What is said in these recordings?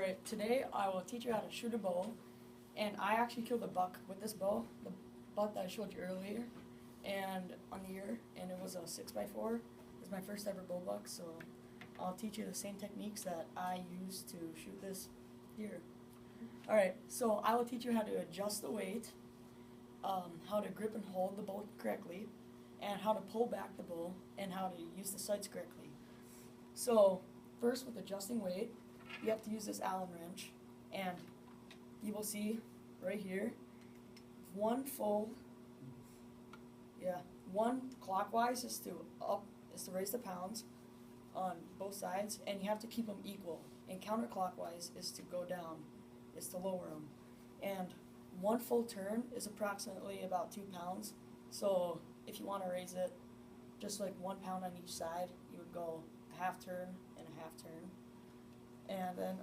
Alright, today I will teach you how to shoot a bow, and I actually killed a buck with this bow, the buck that I showed you earlier, and on the ear, and it was a 6x4. It was my first ever bow buck, so I'll teach you the same techniques that I use to shoot this deer. Alright, so I will teach you how to adjust the weight, how to grip and hold the bow correctly, and how to pull back the bow, and how to use the sights correctly. So, first with adjusting weight, you have to use this Allen wrench, and you will see right here, one clockwise is to raise the pounds on both sides, and you have to keep them equal. And counterclockwise is to go down, is to lower them. And one full turn is approximately about 2 pounds. So if you want to raise it just like 1 pound on each side, you would go a half turn and a half turn. And then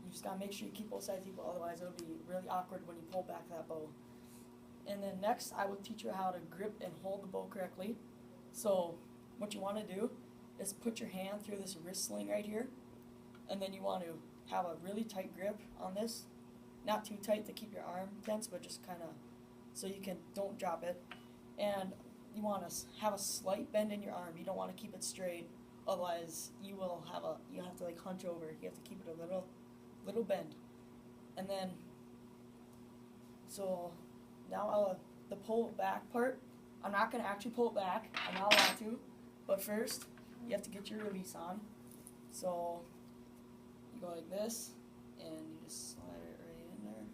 you just gotta make sure you keep both sides equal, otherwise it'll be really awkward when you pull back that bow. And then next, I will teach you how to grip and hold the bow correctly. So what you want to do is put your hand through this wrist sling right here, and then you want to have a really tight grip on this. Not too tight to keep your arm tense, but just kind of so you don't drop it. And you want to have a slight bend in your arm. You don't want to keep it straight. Otherwise, you have to like hunch over. You have to keep it a little bend. And then, so now the pull back part, I'm not going to actually pull it back. I'm not allowed to. But first, you have to get your release on. So, you go like this, and you just slide it right in there.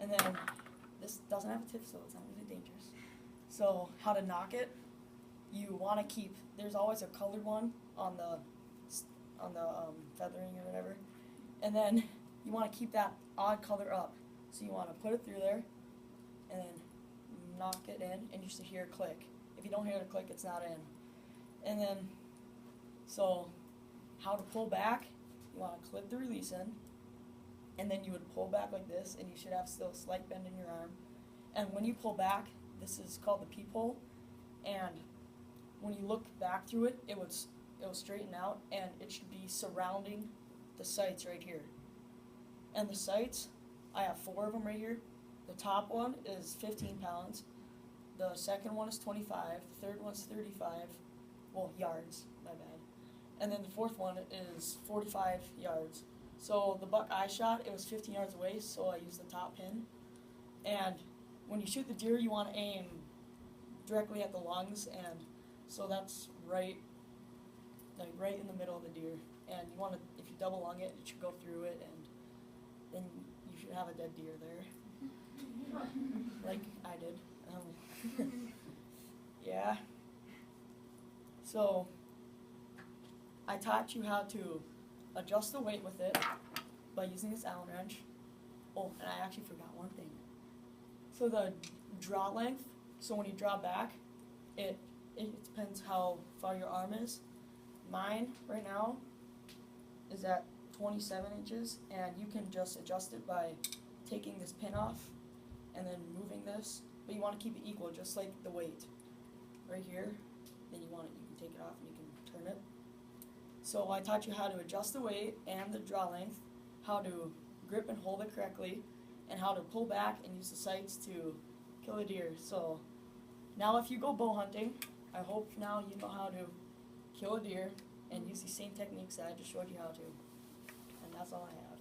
And then, this doesn't have a tip, so it's not really dangerous. So, how to knock it. You want to keep, there's always a colored one on the feathering or whatever, and then you want to keep that odd color up. So you want to put it through there, and then knock it in, and you should hear a click. If you don't hear the click, it's not in. And then, so how to pull back, you want to clip the release in, and then you would pull back like this, and you should have still a slight bend in your arm. And when you pull back, this is called the peephole, and when you look back through it, it will straighten out, and it should be surrounding the sights right here. And the sights, I have 4 of them right here. The top one is 15 pounds. The second one is 25. The third one's 35. Well, yards, my bad. And then the fourth one is 45 yards. So the buck I shot, it was 15 yards away, so I used the top pin. And when you shoot the deer, you want to aim directly at the lungs, and so that's right in the middle of the deer. And you want to, if you double lung it, it should go through it, and then you should have a dead deer there, like I did. Yeah. So I taught you how to adjust the weight with it by using this Allen wrench. Oh, and I actually forgot one thing. So the draw length. So when you draw back, it depends how far your arm is. Mine right now is at 27 inches, and you can just adjust it by taking this pin off and then moving this. But you want to keep it equal, just like the weight right here. Then you can take it off and you can turn it. So I taught you how to adjust the weight and the draw length, how to grip and hold it correctly, and how to pull back and use the sights to kill a deer. So now if you go bow hunting, I hope now you know how to kill a deer and use these same techniques that I just showed you how to. And that's all I have.